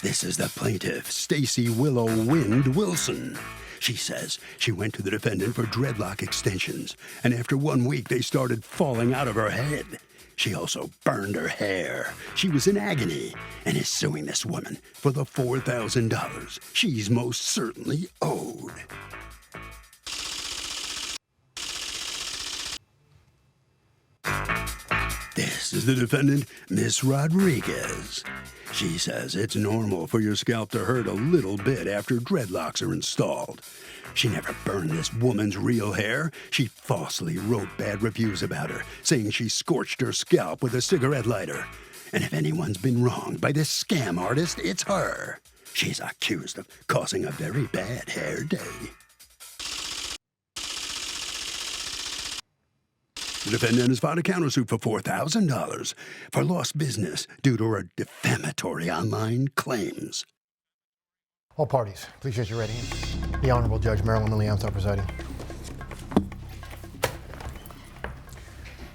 This is the plaintiff, Stacy Willow Wind Wilson. She says she went to the defendant for dreadlock extensions, and after 1 week they started falling out of her head. She also burned her hair. She was in agony and is suing this woman for the $4,000 she's most certainly owed. This is the defendant, Miss Rodriguez. She says it's normal for your scalp to hurt a little bit after dreadlocks are installed. She never burned this woman's real hair. She falsely wrote bad reviews about her, saying she scorched her scalp with a cigarette lighter. And if anyone's been wronged by this scam artist, it's her. She's accused of causing a very bad hair day. The defendant has filed a countersuit for $4,000 for lost business due to her defamatory online claims. All parties, please raise your right hand. The Honorable Judge Marilyn Leonstow presiding.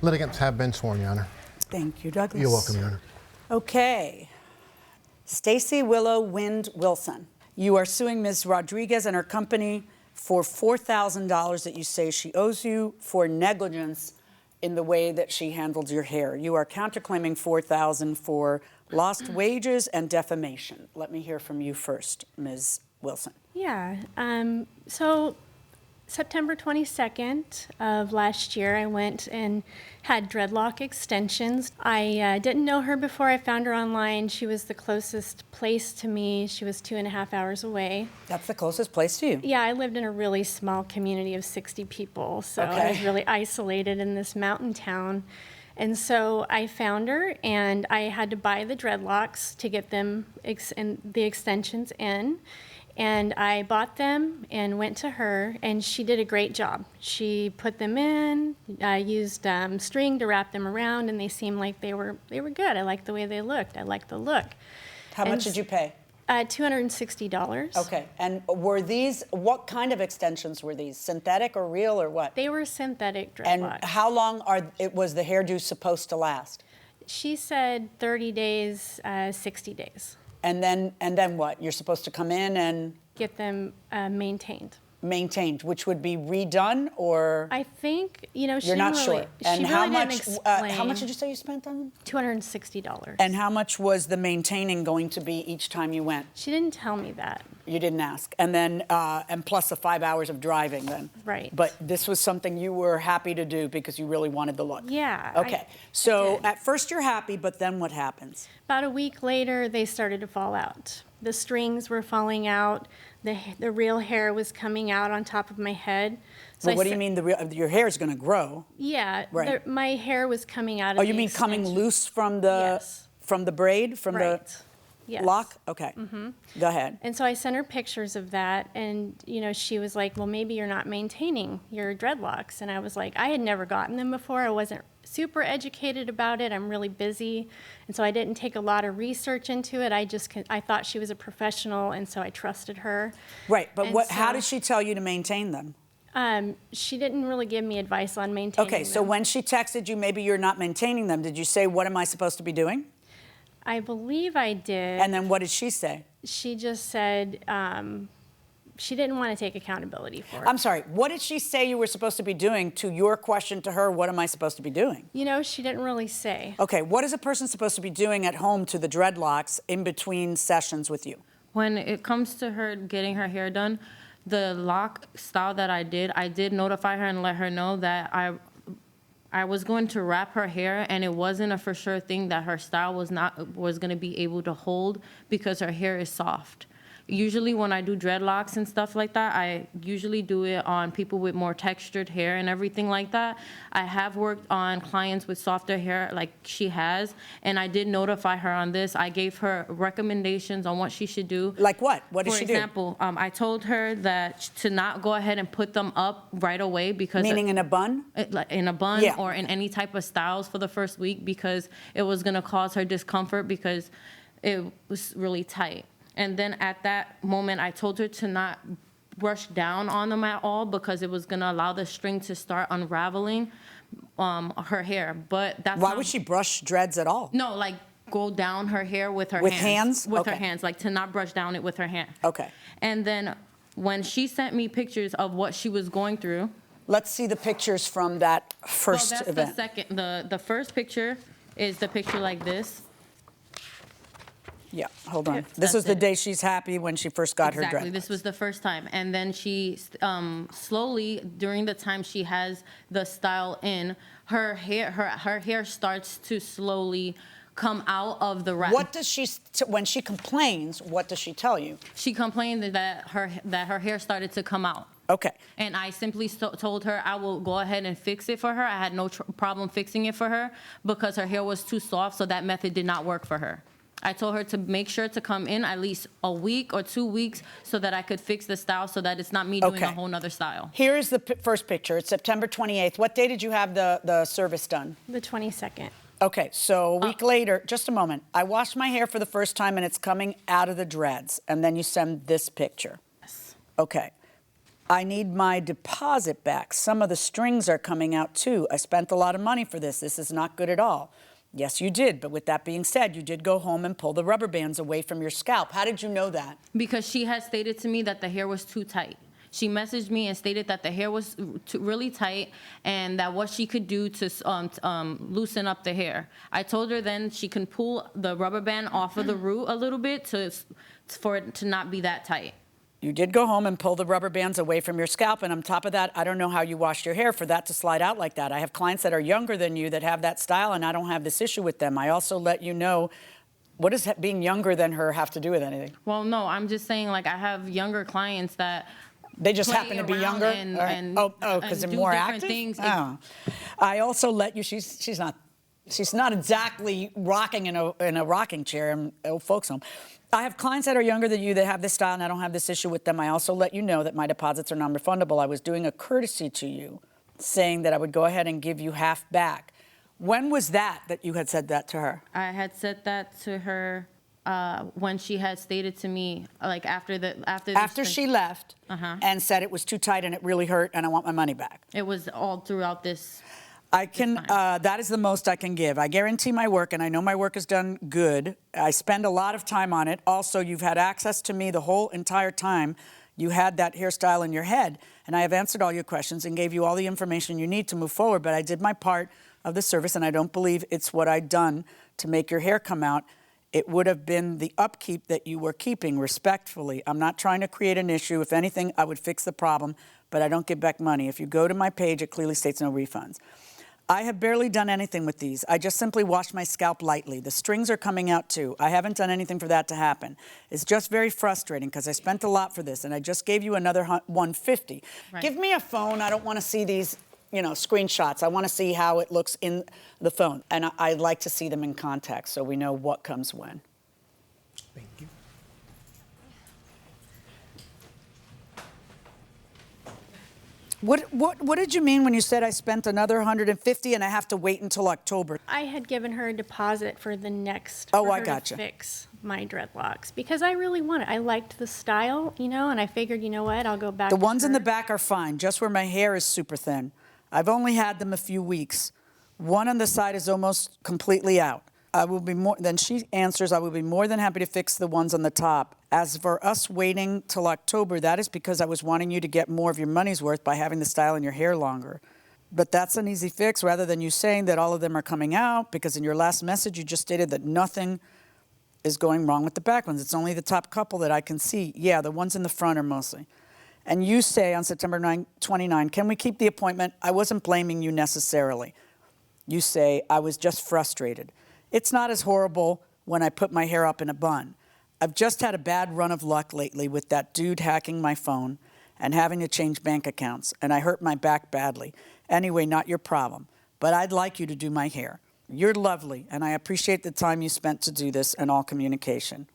Litigants have been sworn, Your Honor. Thank you, Douglas. You're welcome, Your Honor. Okay. Stacy Willow Wind Wilson, you are suing Ms. Rodriguez and her company for $4,000 that you say she owes you for negligence in the way that she handled your hair. You are counterclaiming $4,000 for lost wages and defamation. Let me hear from you first, Ms. Wilson. Yeah, so September 22nd of last year, I went and had dreadlock extensions. I didn't know her before I found her online. She was the closest place to me. She was 2.5 hours away. That's the closest place to you. Yeah, I lived in a really small community of 60 people, so I was really isolated in this mountain town. And so I found her, and I had to buy the dreadlocks to get them the extensions in. And I bought them and went to her, and she did a great job. She put them in, I used string to wrap them around, and they seemed like they were good. I liked the way they looked. I liked the look. How much did you pay? $260. Okay, and were these, what kind of extensions were these? Synthetic or real or what? They were synthetic dreadlocks. And how long was the hairdo supposed to last? She said 30 days, 60 days. And then what? You're supposed to come in and get them maintained. Maintained, which would be redone, or I think she you're not really, sure. And she how really much? didn't explain. How much did you say you spent on them? $260. And how much was the maintaining going to be each time you went? She didn't tell me that. You didn't ask, and then and plus the 5 hours of driving then. Right. But this was something you were happy to do because you really wanted the look. Yeah. Okay. So at first you're happy, but then what happens? About a week later, they started to fall out. The strings were falling out. The real hair was coming out on top of my head. So well, what do you mean your hair is going to grow? Yeah. Right. My hair was coming out of you mean coming loose from the braid, from the lock? Okay. Mm-hmm. Go ahead. And so I sent her pictures of that, and she was like, well, maybe you're not maintaining your dreadlocks. And I was like, I had never gotten them before. I wasn't super educated about it. I'm really busy. And so I didn't take a lot of research into it. I thought she was a professional, and so I trusted her. Right, but how did she tell you to maintain them? She didn't really give me advice on maintaining them. Okay, so when she texted you, maybe you're not maintaining them, did you say, what am I supposed to be doing? I believe I did. And then what did she say? She just said she didn't want to take accountability for it. I'm sorry, what did she say you were supposed to be doing to your question to her, what am I supposed to be doing? She didn't really say. Okay, what is a person supposed to be doing at home to the dreadlocks in between sessions with you? When it comes to her getting her hair done, the lock style that I did notify her and let her know that I was going to wrap her hair, and it wasn't a for sure thing that her style was going to be able to hold because her hair is soft. Usually when I do dreadlocks and stuff like that, I usually do it on people with more textured hair and everything like that. I have worked on clients with softer hair like she has, and I did notify her on this. I gave her recommendations on what she should do. Like what? What did she do? For example, I told her that to not go ahead and put them up right away because— Meaning in a bun? In a bun or in any type of styles for the first week, because it was going to cause her discomfort because it was really tight. And then at that moment, I told her to not brush down on them at all because it was going to allow the string to start unraveling her hair. But that's why would she brush dreads at all? No, like go down her hair with her With hands. hands? With her Okay. hands, like to not brush down it with her hand. Okay. And then when she sent me pictures of what she was going through. Let's see the pictures from that first Well, that's event. the second. The first picture is the picture like this. Yeah, hold on. Yep, This was that's the it. day she's happy when she first got her Exactly. dreadlocks. This was the first time, and then she slowly, during the time she has the style in, her hair starts to slowly come out of the wrap. What does she, when she complains, what does she tell you? She complained that her hair started to come out. Okay. And I simply told her I will go ahead and fix it for her. I had no problem fixing it for her because her hair was too soft, so that method did not work for her. I told her to make sure to come in at least a week or 2 weeks so that I could fix the style so that it's not me doing Okay. a whole nother style. Here is the first picture. It's September 28th. What day did you have the service done? The 22nd. Okay, so a week later, just a moment. I washed my hair for the first time and it's coming out of the dreads. And then you send this picture. Yes. Okay. I need my deposit back. Some of the strings are coming out too. I spent a lot of money for this. This is not good at all. Yes, you did. But with that being said, you did go home and pull the rubber bands away from your scalp. How did you know that? Because she had stated to me that the hair was too tight. She messaged me and stated that the hair was really tight and that what she could do to loosen up the hair. I told her then she can pull the rubber band off of the root a little bit for it to not be that tight. You did go home and pull the rubber bands away from your scalp, and on top of that, I don't know how you washed your hair for that to slide out like that. I have clients that are younger than you that have that style, and I don't have this issue with them. I also let you know, what does being younger than her have to do with anything? Well, no, I'm just saying, like, I have younger clients that They just play happen to be around younger? and- All right. and- because and they're do more different active? things. Oh. I also let you, she's not exactly rocking in a rocking chair in old folks home. I have clients that are younger than you that have this style, and I don't have this issue with them. I also let you know that my deposits are non-refundable. I was doing a courtesy to you, saying that I would go ahead and give you half back. When was that you had said that to her? I had said that to her when she had stated to me, like After she left and said it was too tight and it really hurt and I want my money back. It was all throughout this. I can, that is the most I can give. I guarantee my work, and I know my work is done good. I spend a lot of time on it. Also, you've had access to me the whole entire time. You had that hairstyle in your head, and I have answered all your questions and gave you all the information you need to move forward, but I did my part of the service, and I don't believe it's what I'd done to make your hair come out. It would have been the upkeep that you were keeping, respectfully. I'm not trying to create an issue. If anything, I would fix the problem, but I don't give back money. If you go to my page, it clearly states no refunds. I have barely done anything with these. I just simply washed my scalp lightly. The strings are coming out too. I haven't done anything for that to happen. It's just very frustrating because I spent a lot for this, and I just gave you another $150. Right. Give me a phone. I don't want to see these, screenshots. I want to see how it looks in the phone, and I'd like to see them in context so we know what comes when. Thank you. What did you mean when you said I spent another $150 and I have to wait until October? I had given her a deposit for the next. Oh, for I her gotcha. to fix my dreadlocks because I really want it. I liked the style, and I figured, you know what, I'll go back. The to ones in her. the back are fine, just where my hair is super thin. I've only had them a few weeks. One on the side is almost completely out. Then she answers, I will be more than happy to fix the ones on the top. As for us waiting till October, that is because I was wanting you to get more of your money's worth by having the style in your hair longer. But that's an easy fix rather than you saying that all of them are coming out, because in your last message you just stated that nothing is going wrong with the back ones. It's only the top couple that I can see. Yeah, the ones in the front are mostly. And you say on September 29, can we keep the appointment? I wasn't blaming you necessarily. You say, I was just frustrated. It's not as horrible when I put my hair up in a bun. I've just had a bad run of luck lately with that dude hacking my phone and having to change bank accounts, and I hurt my back badly. Anyway, not your problem, but I'd like you to do my hair. You're lovely, and I appreciate the time you spent to do this and all communication.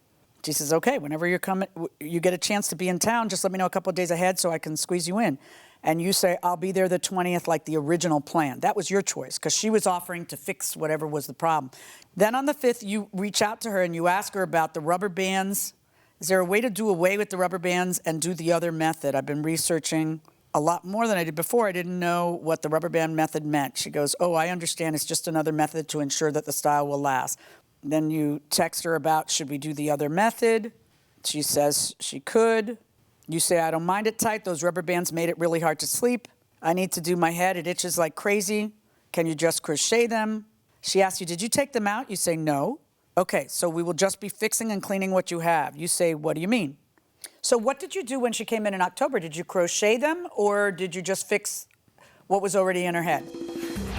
She says, okay, whenever you get a chance to be in town, just let me know a couple of days ahead so I can squeeze you in. And you say, I'll be there the 20th like the original plan. That was your choice because she was offering to fix whatever was the problem. Then on the 5th, you reach out to her and you ask her about the rubber bands. Is there a way to do away with the rubber bands and do the other method? I've been researching a lot more than I did before. I didn't know what the rubber band method meant. She goes, oh, I understand. It's just another method to ensure that the style will last. Then you text her about, should we do the other method? She says she could. You say, I don't mind it tight. Those rubber bands made it really hard to sleep. I need to do my head. It itches like crazy. Can you just crochet them? She asks you, did you take them out? You say, no. Okay, so we will just be fixing and cleaning what you have. You say, what do you mean? So what did you do when she came in October? Did you crochet them or did you just fix what was already in her head?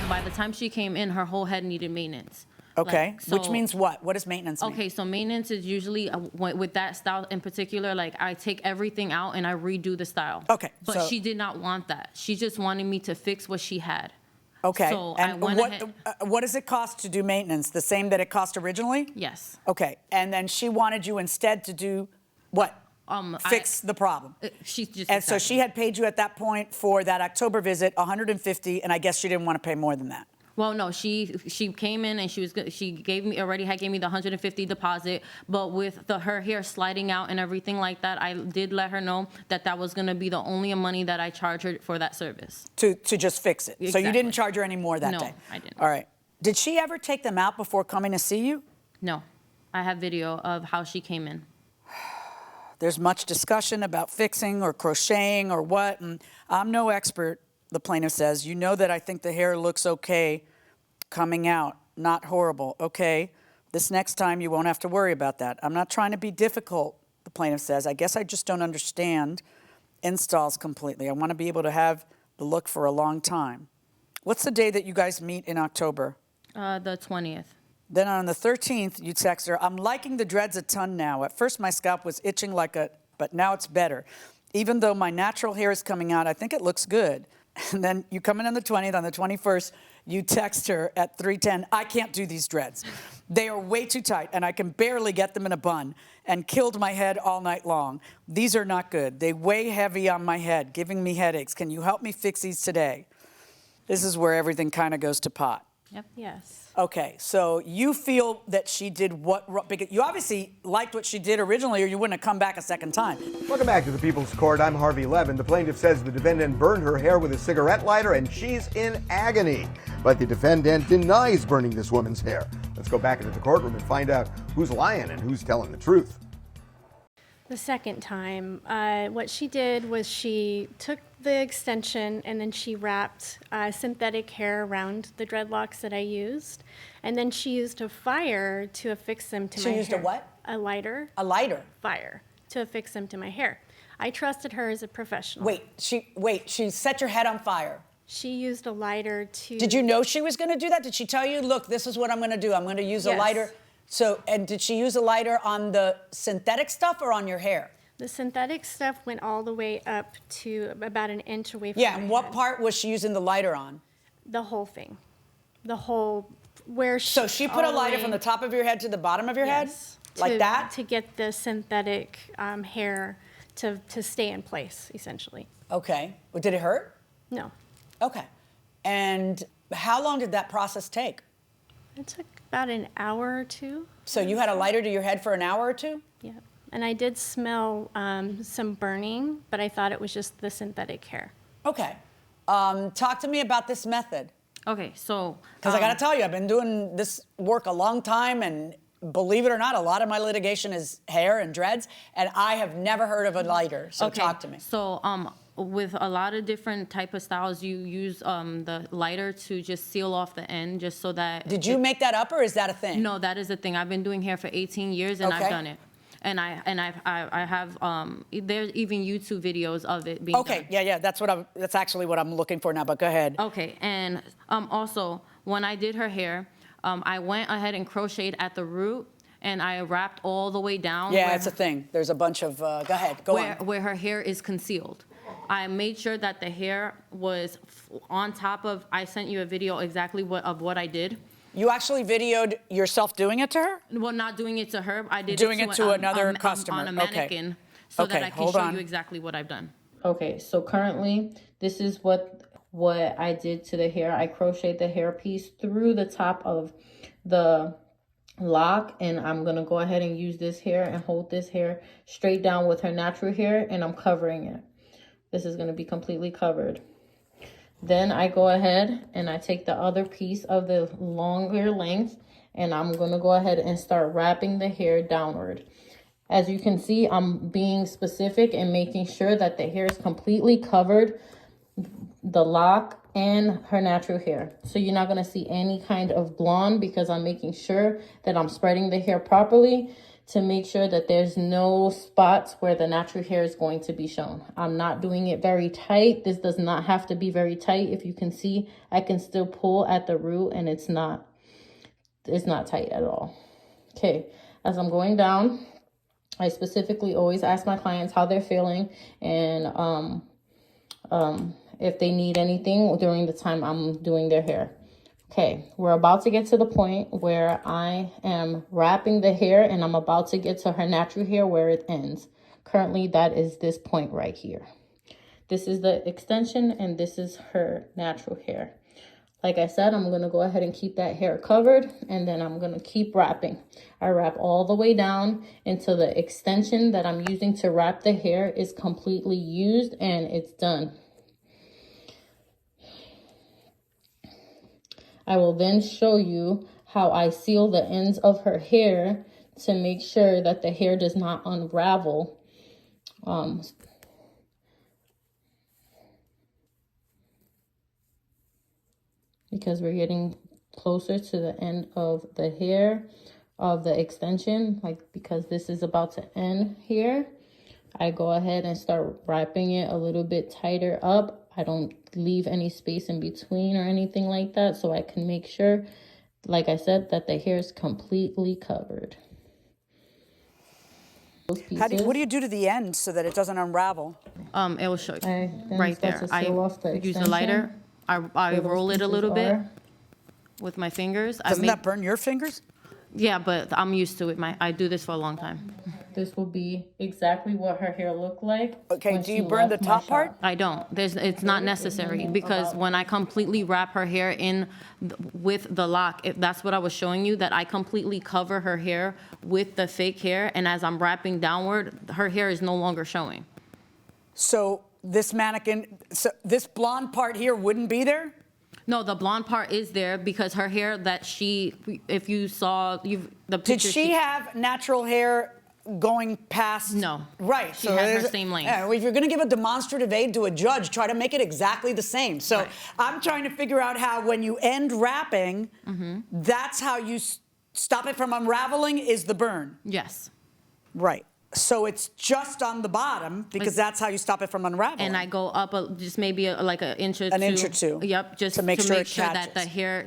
By the time she came in, her whole head needed maintenance. Okay, Like, so- which means what? What does maintenance mean? Okay, so maintenance is usually, with that style in particular, like I take everything out and I redo the style. Okay, But so- she did not want that. She just wanted me to fix what she had. Okay, So I and went ahead. what does it cost to do maintenance? The same that it cost originally? Yes. Okay, and then she wanted you instead to do what? Fix the problem. She just. And so decided. she had paid you at that point for that October visit $150, and I guess she didn't want to pay more than that. Well, no, she came in and she gave me the $150 deposit, but with her hair sliding out and everything like that, I did let her know that was gonna be the only money that I charge her for that service. To just fix it. So you Exactly. didn't charge her any more that No, day? I didn't. All right. Did she ever take them out before coming to see you? No, I have video of how she came in. There's much discussion about fixing or crocheting or what, and I'm no expert, the plaintiff says. You know that I think the hair looks okay coming out, not horrible. Okay, this next time you won't have to worry about that. I'm not trying to be difficult, the plaintiff says. I guess I just don't understand installs completely. I want to be able to have the look for a long time. What's the day that you guys meet in October? The 20th. Then on the 13th, you text her, I'm liking the dreads a ton now. At first, my scalp was itching but now it's better. Even though my natural hair is coming out, I think it looks good. And then you come in on the 20th, on the 21st, you text her at 3:10, I can't do these dreads. They are way too tight, and I can barely get them in a bun, and killed my head all night long. These are not good. They weigh heavy on my head, giving me headaches. Can you help me fix these today? This is where everything kind of goes to pot. Yep. Yes. Okay, so you feel that she did because you obviously liked what she did originally, or you wouldn't have come back a second time. Welcome back to the People's Court. I'm Harvey Levin. The plaintiff says the defendant burned her hair with a cigarette lighter and she's in agony. But the defendant denies burning this woman's hair. Let's go back into the courtroom and find out who's lying and who's telling the truth. The second time, what she did was she took the extension and then she wrapped synthetic hair around the dreadlocks that I used. And then she used a fire to affix them to my hair. She used a what? A lighter. A lighter? Fire to affix them to my hair. I trusted her as a professional. She set your head on fire. She used a lighter to... Did you know she was going to do that? Did she tell you, look, this is what I'm going to do. I'm going to use a Yes. lighter. So, and did she use a lighter on the synthetic stuff or on your hair? The synthetic stuff went all the way up to about an inch away from Yeah, my and what head. part was she using the lighter on? The whole thing. The whole... where she... So she put a lighter from the top of your head to the bottom of your Yes. head? Like that? To get the synthetic hair to stay in place, essentially. Okay. Well, did it hurt? No. Okay. And how long did that process take? It took about an hour or two. So you had a lighter to your head for an hour or two? Yeah. And I did smell some burning, but I thought it was just the synthetic hair. Okay. Talk to me about this method. Okay, so. Because I got to tell you, I've been doing this work a long time, and believe it or not, a lot of my litigation is hair and dreads, and I have never heard of a lighter. So talk to me. So with a lot of different type of styles, you use the lighter to just seal off the end, just so that. Did you make that up, or is that a thing? No, that is the thing. I've been doing hair for 18 years, and Okay. I've done it. And I have there's even YouTube videos of it being Okay, done. yeah, that's actually what I'm looking for now, but go ahead. Okay, and also when I did her hair, I went ahead and crocheted at the root, and I wrapped all the way down. Yeah, where it's a thing. There's a bunch of, go ahead, go on. where her hair is concealed. I made sure that the hair was on top of. I sent you a video exactly of what I did. You actually videoed yourself doing it to her? Well, not doing it to her. I did Doing it to another customer customer. on a Okay. mannequin, so Okay, that I can hold show on. you exactly what I've done. Okay, so currently this is what I did to the hair. I crocheted the hair piece through the top of the lock, and I'm gonna go ahead and use this hair and hold this hair straight down with her natural hair, and I'm covering it. This is gonna be completely covered. Then I go ahead and I take the other piece of the longer length and I'm gonna go ahead and start wrapping the hair downward. As you can see, I'm being specific and making sure that the hair is completely covered, the lock and her natural hair. So you're not gonna see any kind of blonde because I'm making sure that I'm spreading the hair properly to make sure that there's no spots where the natural hair is going to be shown. I'm not doing it very tight. This does not have to be very tight. If you can see, I can still pull at the root and it's not tight at all. Okay, as I'm going down, I specifically always ask my clients how they're feeling and if they need anything during the time I'm doing their hair. Okay, we're about to get to the point where I am wrapping the hair and I'm about to get to her natural hair where it ends. Currently, that is this point right here. This is the extension and this is her natural hair. Like I said, I'm going to go ahead and keep that hair covered and then I'm going to keep wrapping. I wrap all the way down until the extension that I'm using to wrap the hair is completely used and it's done. I will then show you how I seal the ends of her hair to make sure that the hair does not unravel. Because we're getting closer to the end of the hair of the extension, because this is about to end here, I go ahead and start wrapping it a little bit tighter up. I don't leave any space in between or anything like that, so I can make sure, like I said, that the hair is completely covered. What do you do to the end so that it doesn't unravel? It will show you right there. I use a lighter. I roll it a little bit with my fingers. Doesn't that burn your fingers? Yeah, but I'm used to it. I do this for a long time. This will be exactly what her hair looked like. Okay, do you burn the top part? I don't. It's not necessary because when I completely wrap her hair in with the lock, that's what I was showing you, that I completely cover her hair with the fake hair, and as I'm wrapping downward, her hair is no longer showing. So this mannequin, this blonde part here wouldn't be there? No, the blonde part is there because her hair that if you saw the picture. Did she have natural hair going past? No. Right. She has her same length. Yeah, well, if you're going to give a demonstrative aid to a judge, try to make it exactly the same. So right. I'm trying to figure out how when you end wrapping, that's how you stop it from unraveling is the burn. Yes. Right. So it's just on the bottom because that's how you stop it from unraveling. And I go up just maybe like an inch or two. An inch or two. Yep, just to make sure that the hair,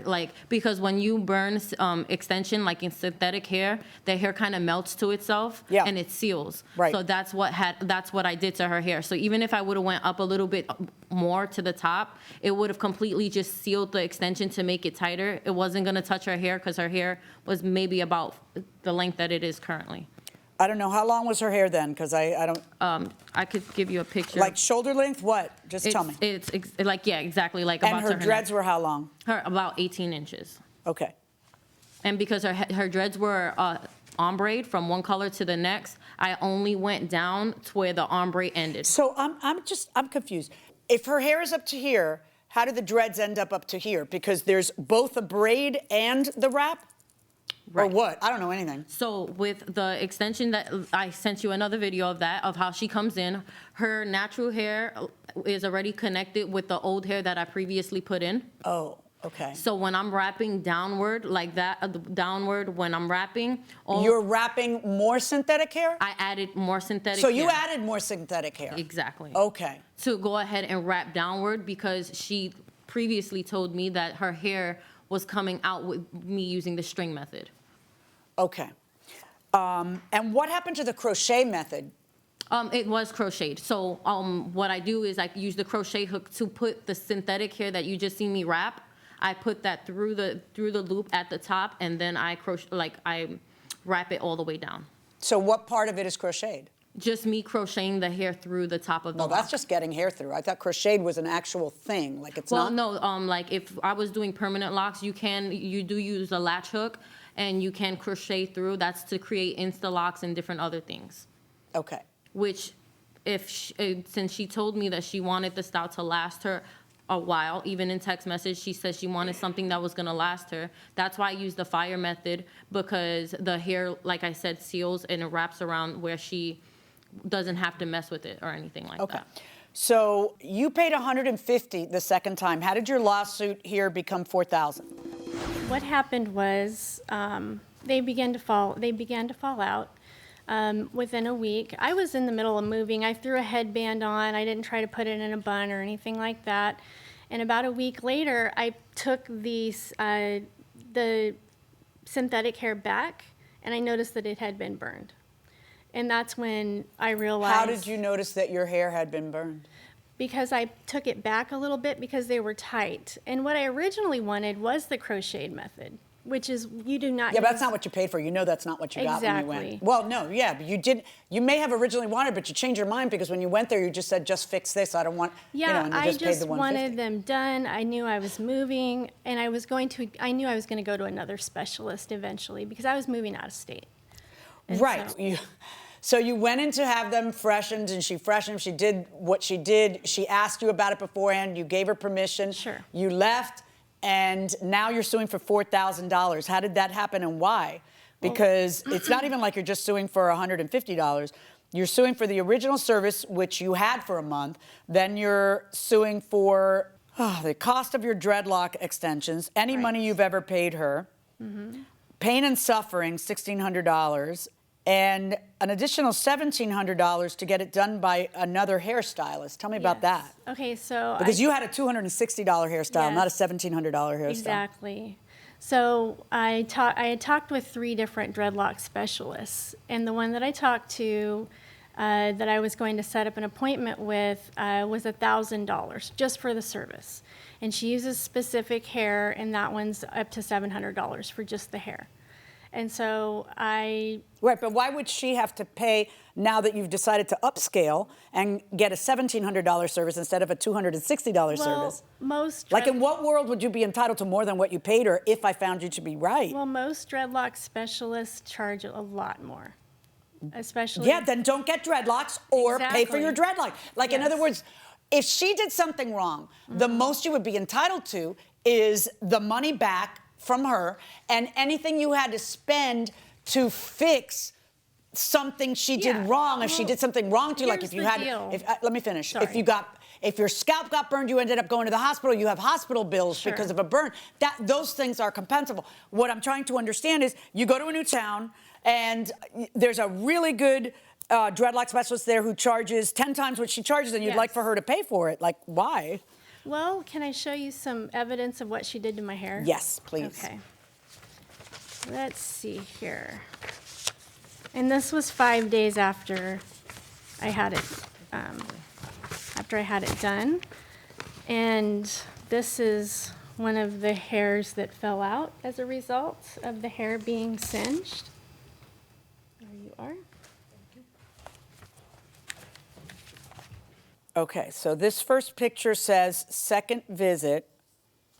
because when you burn extension, like in synthetic hair, the hair kind of melts to itself and it seals. Right. So that's what I did to her hair. So even if I would have went up a little bit more to the top, it would have completely just sealed the extension to make it tighter. It wasn't going to touch her hair because her hair was maybe about the length that it is currently. I don't know. How long was her hair then? Because I don't... I could give you a picture. Like shoulder length? What? Just tell me. It's exactly like and about her dreads were how long? About 18 inches. Okay. And because her dreads were ombre from one color to the next, I only went down to where the ombre ended. So I'm confused. If her hair is up to here, how did the dreads end up to here? Because there's both a braid and the wrap? Right. Or what? I don't know anything. So with the extension that I sent you another video of that, of how she comes in, her natural hair is already connected with the old hair that I previously put in. Oh, okay. So when I'm wrapping downward like that, downward when I'm wrapping. You're wrapping more synthetic hair? I added more synthetic hair. So you added more synthetic hair? Exactly. Okay. To go ahead and wrap downward because she previously told me that her hair was coming out with me using the string method. Okay. And what happened to the crochet method? It was crocheted. So what I do is I use the crochet hook to put the synthetic hair that you just seen me wrap. I put that through the loop at the top, and then I wrap it all the way down. So what part of it is crocheted? Just me crocheting the hair through the top of the lock. No, that's just getting hair through. I thought crocheted was an actual thing. Like it's not. Well, no. Like if I was doing permanent locks, you do use a latch hook, and you can crochet through. That's to create Insta locks and different other things. Okay. Which, since she told me that she wanted the style to last her a while. Even in text message, she said she wanted something that was going to last her. That's why I used the fire method, because the hair, like I said, seals and it wraps around where she doesn't have to mess with it or anything like that. So you paid $150 the second time. How did your lawsuit here become $4,000? What happened was they began to fall out within a week. I was in the middle of moving. I threw a headband on. I didn't try to put it in a bun or anything like that. And about a week later, I took the synthetic hair back, and I noticed that it had been burned. And that's when I realized. How did you notice that your hair had been burned? Because I took it back a little bit because they were tight. And what I originally wanted was the crocheted method, which is you do not. Yeah, but that's not what you paid for. You know that's not what you got when you went. Well, no, yeah, but you did. You may have originally wanted, but you changed your mind because when you went there, you just said, "Just fix this. I don't want." Yeah, and you I just paid just the $150. wanted them done. I knew I was moving, and I knew I was going to go to another specialist eventually because I was moving out of state. And Right. So you went in to have them freshened, and she freshened them. She did what she did. She asked you about it beforehand. You gave her permission. Sure. You left, and now you're suing for $4,000. How did that happen, and why? Because it's not even like you're just suing for $150. You're suing for the original service, which you had for a month. Then you're suing for the cost of your dreadlock extensions, any money you've ever paid her, pain and suffering, $1,600, and an additional $1,700 to get it done by another hairstylist. Tell me about that. Okay, so Because you had a $260 hairstyle, not a $1,700 hairstyle. Exactly. So I had talked with 3 different dreadlock specialists, and the one that I talked to that I was going to set up an appointment with was $1,000 just for the service. And she uses specific hair, and that one's up to $700 for just the hair. And so Right, but why would she have to pay now that you've decided to upscale and get a $1,700 service instead of a $260 service? Like, in what world would you be entitled to more than what you paid her if I found you to be right? Well, most dreadlock specialists charge a lot more, especially. Yeah, then don't get dreadlocks or pay for your dreadlock. Like, in other words, if she did something wrong, the most you would be entitled to is the money back from her and anything you had to spend to fix something she did wrong. If she did something wrong to you, like if you had, let me finish. Sorry. If your scalp got burned, you ended up going to the hospital, you have hospital bills because of a burn. Those things are compensable. What I'm trying to understand is you go to a new town and there's a really good dreadlock specialist there who charges 10 times what she charges, and you'd like for her to pay for it. Like, why? Well, can I show you some evidence of what she did to my hair? Yes, please. Okay. Let's see here. And this was 5 days after I had it, done. And this is one of the hairs that fell out as a result of the hair being singed. There you are. Okay, so this first picture says second visit,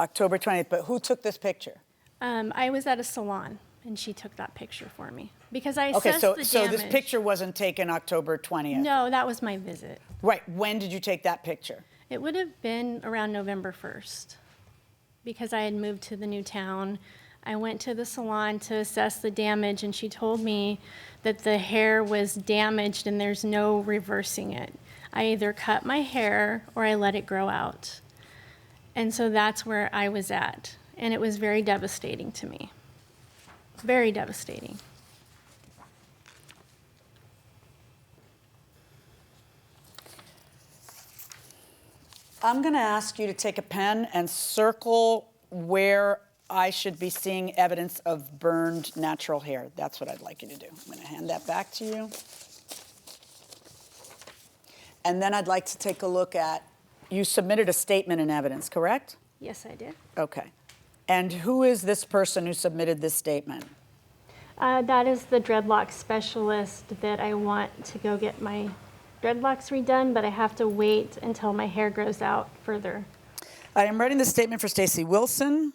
October 20th, but who took this picture? I was at a salon, and she took that picture for me because I assessed the damage. So this picture wasn't taken October 20th? No, that was my visit. Right, when did you take that picture? It would have been around November 1st because I had moved to the new town. I went to the salon to assess the damage, and she told me that the hair was damaged and there's no reversing it. I either cut my hair or I let it grow out. And so that's where I was at. And it was very devastating to me. Very devastating. I'm going to ask you to take a pen and circle where I should be seeing evidence of burned natural hair. That's what I'd like you to do. I'm going to hand that back to you. And then I'd like to take a look at, you submitted a statement in evidence, correct? Yes, I did. Okay. And who is this person who submitted this statement? That is the dreadlock specialist that I want to go get my dreadlocks redone, but I have to wait until my hair grows out further. I am writing this statement for Stacy Wilson.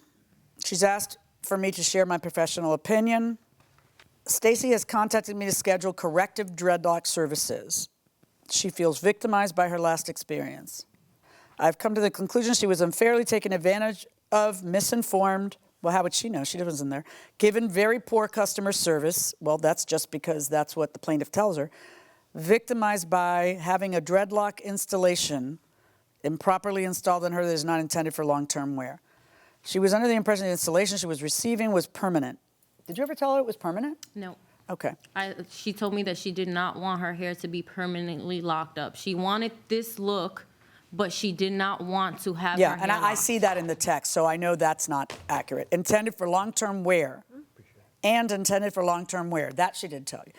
She's asked for me to share my professional opinion. Stacy has contacted me to schedule corrective dreadlock services. She feels victimized by her last experience. I've come to the conclusion she was unfairly taken advantage of, misinformed. Well, how would she know? She wasn't there. Given very poor customer service. Well, that's just because that's what the plaintiff tells her. Victimized by having a dreadlock installation improperly installed on her that is not intended for long-term wear. She was under the impression the installation she was receiving was permanent. Did you ever tell her it was permanent? No. Okay. She told me that she did not want her hair to be permanently locked up. She wanted this look, but she did not want to have her hair and I locked. see that in the text, so I know that's not accurate. Intended for long-term wear and intended for long-term wear. That she did tell you.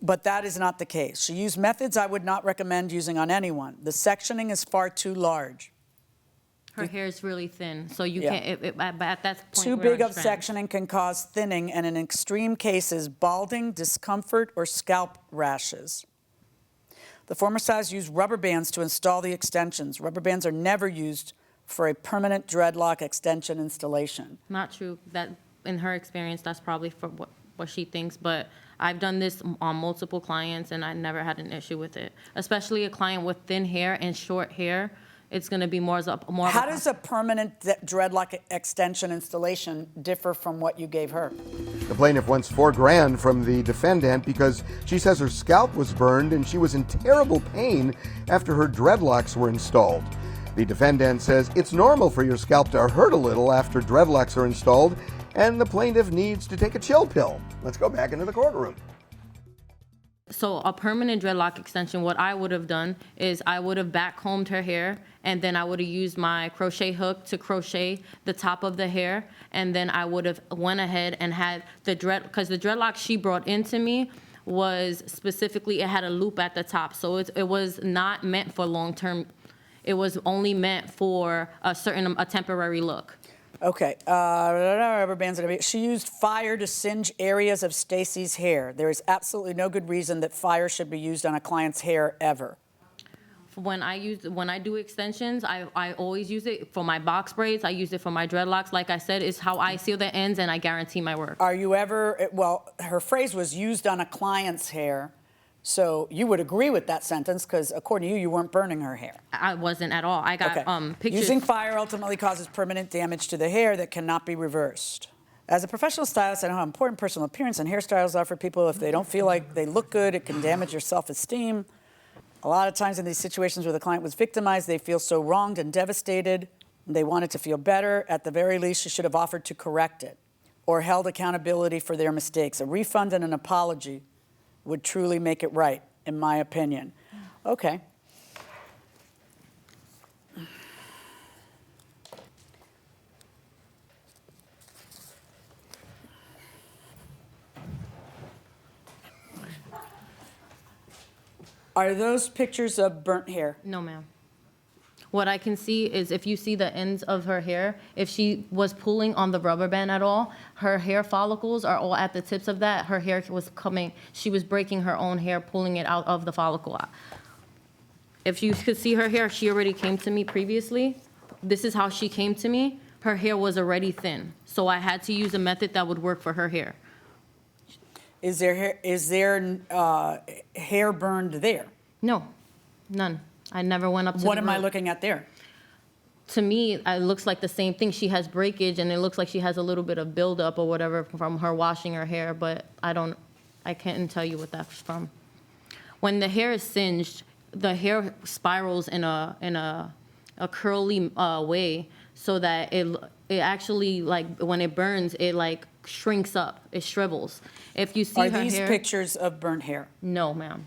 But that is not the case. She used methods I would not recommend using on anyone. The sectioning is far too large. Her hair is really thin, so you can't, at that point, Too big of sectioning can cause thinning and in extreme cases, balding, discomfort, or scalp rashes. The former stylists used rubber bands to install the extensions. Rubber bands are never used for a permanent dreadlock extension installation. Not true. That, in her experience, that's probably for what she thinks, but I've done this on multiple clients and I never had an issue with it. Especially a client with thin hair and short hair, it's gonna be more. How does a permanent dreadlock extension installation differ from what you gave her? The plaintiff wants $4,000 from the defendant because she says her scalp was burned and she was in terrible pain after her dreadlocks were installed. The defendant says it's normal for your scalp to hurt a little after dreadlocks are installed, and the plaintiff needs to take a chill pill. Let's go back into the courtroom. So a permanent dreadlock extension, what I would have done is I would have backcombed her hair, and then I would have used my crochet hook to crochet the top of the hair, and then I would have went ahead and had the because the dreadlock she brought into me was specifically, it had a loop at the top, so it was not meant for long-term. It was only meant for a temporary look. Okay, rubber bands. She used fire to singe areas of Stacy's hair. There is absolutely no good reason that fire should be used on a client's hair ever. When I do extensions, I always use it for my box braids. I use it for my dreadlocks. Like I said, it's how I seal the ends, and I guarantee my work. Are you ever? Well, her phrase was used on a client's hair. So you would agree with that sentence because according to you, you weren't burning her hair. I wasn't at all. I got pictures. Using fire ultimately causes permanent damage to the hair that cannot be reversed. As a professional stylist, I know how important personal appearance and hairstyles are for people. If they don't feel like they look good, it can damage your self-esteem. A lot of times in these situations where the client was victimized, they feel so wronged and devastated. And they wanted to feel better. At the very least, you should have offered to correct it or held accountability for their mistakes. A refund and an apology would truly make it right, in my opinion. Okay. Are those pictures of burnt hair? No, ma'am. What I can see is if you see the ends of her hair, if she was pulling on the rubber band at all, her hair follicles are all at the tips of that. Her hair was coming, she was breaking her own hair, pulling it out of the follicle. If you could see her hair, she already came to me previously. This is how she came to me. Her hair was already thin. So I had to use a method that would work for her hair. Is there hair burned there? No, none. I never went up to What the am I root. looking at there? To me, it looks like the same thing. She has breakage, and it looks like she has a little bit of buildup or whatever from her washing her hair, but I can't tell you what that's from. When the hair is singed, the hair spirals in a curly way, so that it actually, like, when it burns, it like shrinks up, it shrivels. If you see her hair. Are these pictures of burnt hair? No, ma'am.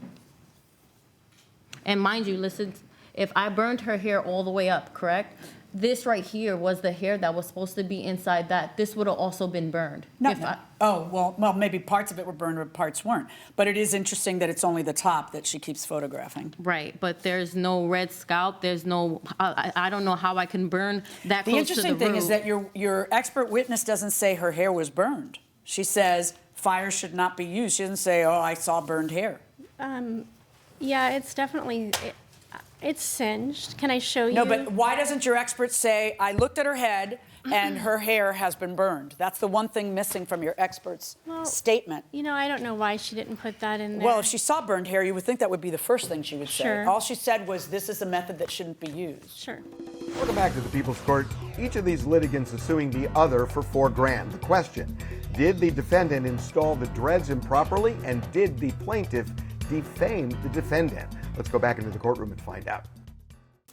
And mind you, listen, if I burned her hair all the way up, correct? This right here was the hair that was supposed to be inside that. This would have also been burned. No. Well, maybe parts of it were burned, but parts weren't. But it is interesting that it's only the top that she keeps photographing. Right, but there's no red scalp. There's no, I don't know how I can burn that close to the root. The interesting thing is that your expert witness doesn't say her hair was burned. She says fire should not be used. She doesn't say, oh, I saw burned hair. Yeah, it's definitely, it's singed. Can I show you? No, but why doesn't your expert say, I looked at her head and her hair has been burned. That's the one thing missing from your expert's statement. You know, I don't know why she didn't put that in there. Well, if she saw burned hair, you would think that would be the first thing she would say. Sure. All she said was, this is a method that shouldn't be used. Sure. Welcome back to the People's Court. Each of these litigants is suing the other for $4 grand. The question, did the defendant install the dreads improperly, and did the plaintiff defame the defendant? Let's go back into the courtroom and find out.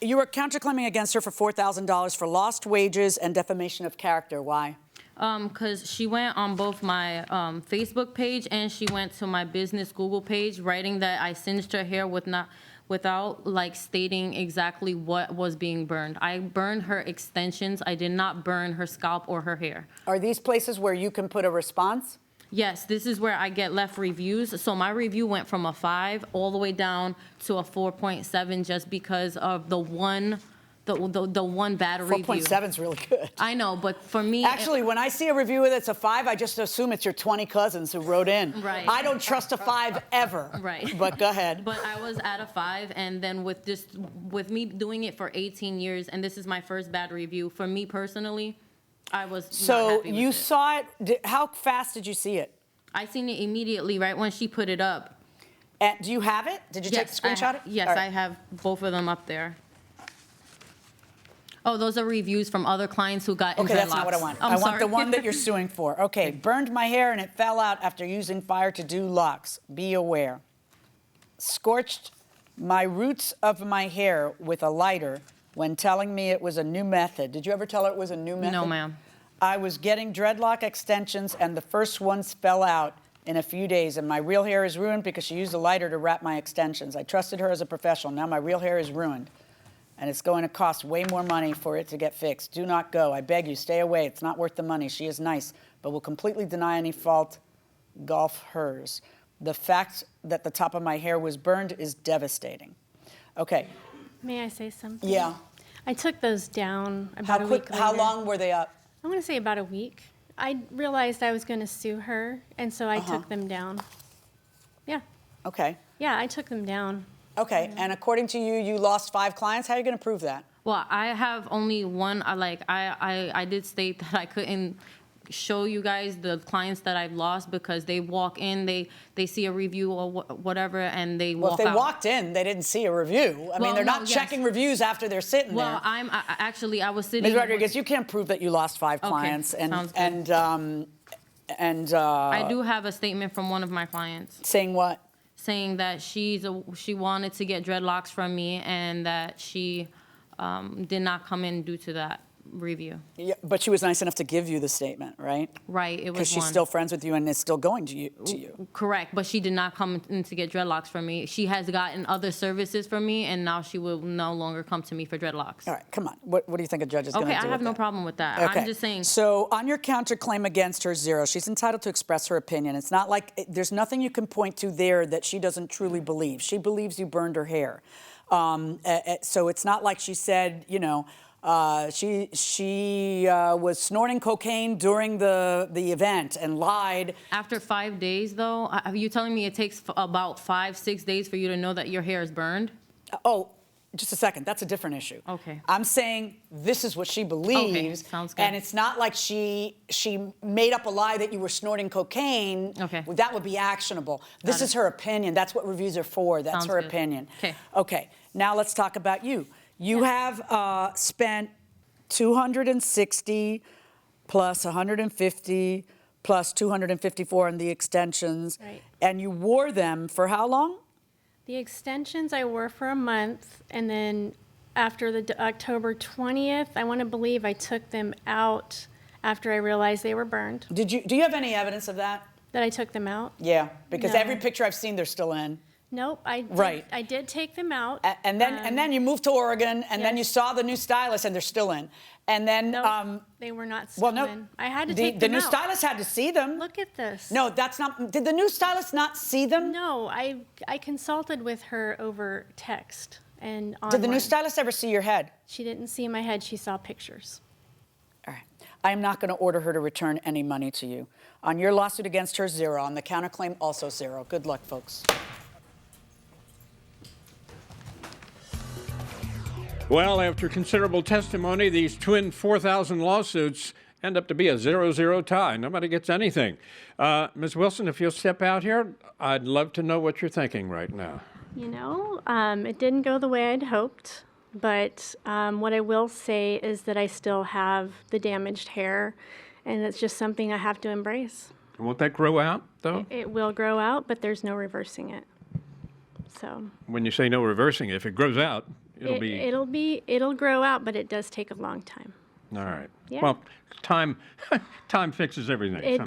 You are counterclaiming against her for $4,000 for lost wages and defamation of character. Why? Because she went on both my Facebook page and she went to my business Google page, writing that I singed her hair without like stating exactly what was being burned. I burned her extensions. I did not burn her scalp or her hair. Are these places where you can put a response? Yes, this is where I get left reviews. So my review went from a 5 all the way down to a 4.7 just because of the one bad review. 4.7 is really good. I know, but for me... Actually, when I see a review that's a 5, I just assume it's your 20 cousins who wrote in. Right. I don't trust a 5 ever. Right. But go ahead. But I was at a 5, and then with me doing it for 18 years, and this is my first bad review, for me personally, I was not So happy with you it. saw it. How fast did you see it? I seen it immediately, right when she put it up. And do you have it? Did you take the screenshot? Yes, All right. I have both of them up there. Oh, those are reviews from other clients who got in Okay, that's not dreadlocks. what I want. I'm I want sorry. the one that you're suing for. Okay, burned my hair and it fell out after using fire to do locks. Be aware. Scorched my roots of my hair with a lighter when telling me it was a new method. Did you ever tell her it was a new method? No, ma'am. I was getting dreadlock extensions and the first ones fell out in a few days and my real hair is ruined because she used a lighter to wrap my extensions. I trusted her as a professional. Now my real hair is ruined. And it's going to cost way more money for it to get fixed. Do not go. I beg you, stay away. It's not worth the money. She is nice, but will completely deny any fault. Golf hers. The fact that the top of my hair was burned is devastating. Okay. May I say something? Yeah. I took those down about a week later. How long were they up? I want to say about a week. I realized I was going to sue her, and so I took them down. Yeah. Okay. Yeah, I took them down. Okay. And according to you, you lost 5 clients. How are you going to prove that? Well, I have only one. I did state that I couldn't show you guys the clients that I've lost because they walk in, they see a review or whatever, and they walk out. Well, if they walked in, they didn't see a review. I mean, they're not checking reviews after they're sitting there. Well, I was sitting. Ms. Rodriguez, you can't prove that you lost 5 clients. Okay, sounds good. I I do have a statement from one of my clients. Saying what? Saying that she wanted to get dreadlocks from me and that she did not come in due to that review. Yeah, but she was nice enough to give you the statement, right? Right, it was Because she's one. still friends with you and is still going to you. Correct, but she did not come in to get dreadlocks from me. She has gotten other services from me, and now she will no longer come to me for dreadlocks. All right, come on. What do you think a judge is going to do? Okay, I have with no that? problem with that. Okay. I'm just saying. So on your counterclaim against her, 0, she's entitled to express her opinion. It's not like there's nothing you can point to there that she doesn't truly believe. She believes you burned her hair. So it's not like she said, you know, she was snorting cocaine during the event and lied. After 5 days, though, are you telling me it takes about 5-6 days for you to know that your hair is burned? Oh, just a second. That's a different issue. Okay. I'm saying this is what she believes. Okay, sounds good. And it's not like she made up a lie that you were snorting cocaine. Okay. That would be actionable. This is her opinion. That's what reviews are for. That's Sounds her good. opinion. Okay. Okay. Now let's talk about you. You have spent $260 plus $150 plus $254 on the extensions. Right. And you wore them for how long? The extensions I wore for a month, and then after the October 20th, I want to believe I took them out after I realized they were burned. Do you have any evidence of that? That I took them out? Yeah, because No. every picture I've seen, they're still in. Nope, Right. I did take them out. And then you moved to Oregon, and then yes. you saw the new stylist, and they're still in. And then, Nope, they were not still well, no, in. I had to the, take the them new out. stylist had to see them. Look at this. No, that's not. Did the new stylist not see them? No, I consulted with her over text and online. Did the new stylist ever see your head? She didn't see my head. She saw pictures. All right. I am not going to order her to return any money to you. On your lawsuit against her, 0. On the counterclaim, also 0. Good luck, folks. Well, after considerable testimony, these twin 4,000 lawsuits end up to be a 0-0 tie. Nobody gets anything. Ms. Wilson, if you'll step out here, I'd love to know what you're thinking right now. You know, it didn't go the way I'd hoped, but what I will say is that I still have the damaged hair, and it's just something I have to embrace. Won't that grow out, though? It will grow out, but there's no reversing it. So When you say no reversing it, if it grows out, it'll grow out, but it does take a long time. All right. Yeah. Well, time fixes everything. It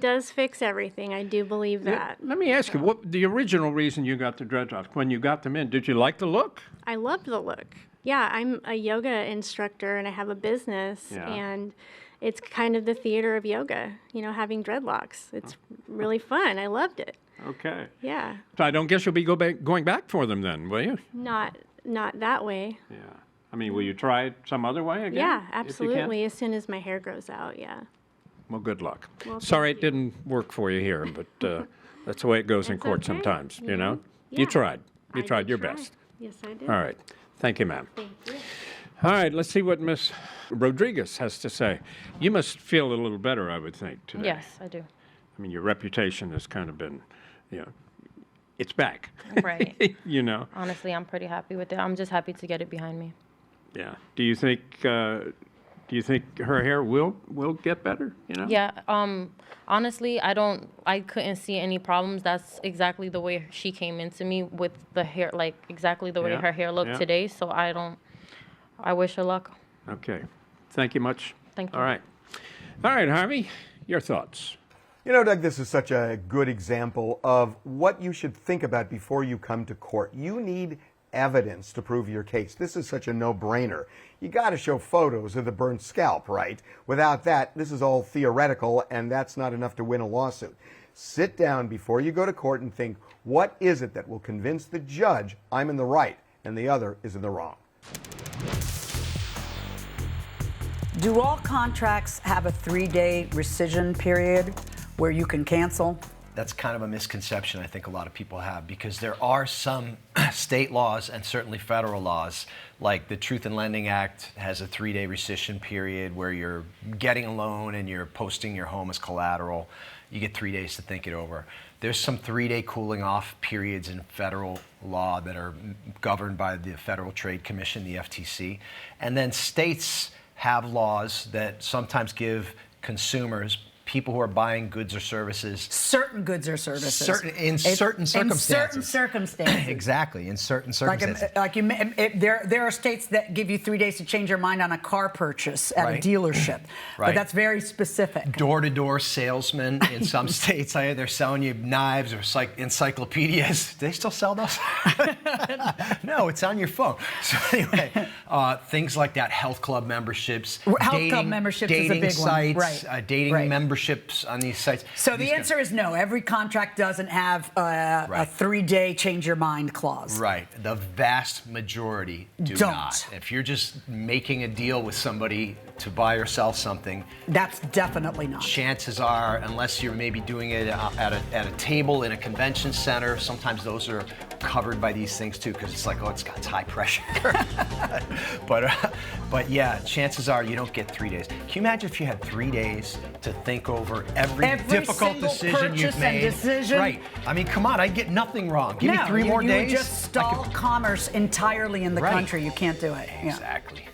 does fix everything. I do believe that. Let me ask you, what the original reason you got the dreadlocks, when you got them in, did you like the look? I loved the look. Yeah, I'm a yoga instructor and I have a business, Yeah. and it's kind of the theater of yoga, you know, having dreadlocks. It's really fun. I loved it. Okay. Yeah. So I don't guess you'll be going back for them then, will you? Not that way. Yeah. I mean, will you try it some other way again? Yeah, if you can? absolutely. As soon as my hair grows out, yeah. Well, good luck. Well, Sorry thank it didn't work for you here, but that's the way it goes in That's court okay. sometimes, you know? Yeah. You tried. You I tried did your try. best. Yes, I did. All right. Thank you, ma'am. Thank you. All right, let's see what Ms. Rodriguez has to say. You must feel a little better, I would think, today. Yes, I do. I mean, your reputation has kind of been, you know, it's back. Right. You know? Honestly, I'm pretty happy with it. I'm just happy to get it behind me. Yeah. Do you think her hair will get better, you know? Yeah. Honestly, I couldn't see any problems. That's exactly the way she came into me with the hair, like exactly the way Yeah, her hair looked yeah. today. So I wish her luck. Okay. Thank you much. Thank you. All right. All right, Harvey, your thoughts. You know, Doug, this is such a good example of what you should think about before you come to court. You need evidence to prove your case. This is such a no-brainer. You got to show photos of the burnt scalp, right? Without that, this is all theoretical, and that's not enough to win a lawsuit. Sit down before you go to court and think, what is it that will convince the judge I'm in the right and the other is in the wrong? Do all contracts have a 3-day rescission period where you can cancel? That's kind of a misconception I think a lot of people have, because there are some state laws and certainly federal laws, like the Truth in Lending Act has a 3-day rescission period where you're getting a loan and you're posting your home as collateral. You get 3 days to think it over. There's some 3-day cooling off periods in federal law that are governed by the Federal Trade Commission, the FTC. And then states have laws that sometimes give consumers, people who are buying goods or services, Certain goods or services. in certain circumstances. In certain circumstances. Exactly, in certain circumstances. There are states that give you 3 days to change your mind on a car purchase at Right. a dealership. But Right. that's very specific. Door-to-door salesmen in some states, they're selling you knives or encyclopedias. Do they still sell those? No, it's on your phone. So anyway, things like that, health club memberships, Club memberships is a dating big one. sites, Right. dating Right. memberships on these sites. So the answer is no. Every contract doesn't have a Right. 3-day change your mind clause. Right. The vast majority do Don't. not. If you're just making a deal with somebody to buy or sell something, That's definitely not. chances are, unless you're maybe doing it at a table in a convention center, sometimes those are covered by these things too, because it's like, oh, it's high pressure. But yeah, chances are you don't get 3 days. Can you imagine if you had 3 days to think over every difficult single decision you've purchase and made? decision? Right. I mean, come on, I'd get nothing wrong. Give me No, 3 more you days. would just stall commerce entirely in the Right. country. You can't do it. Yeah. Exactly.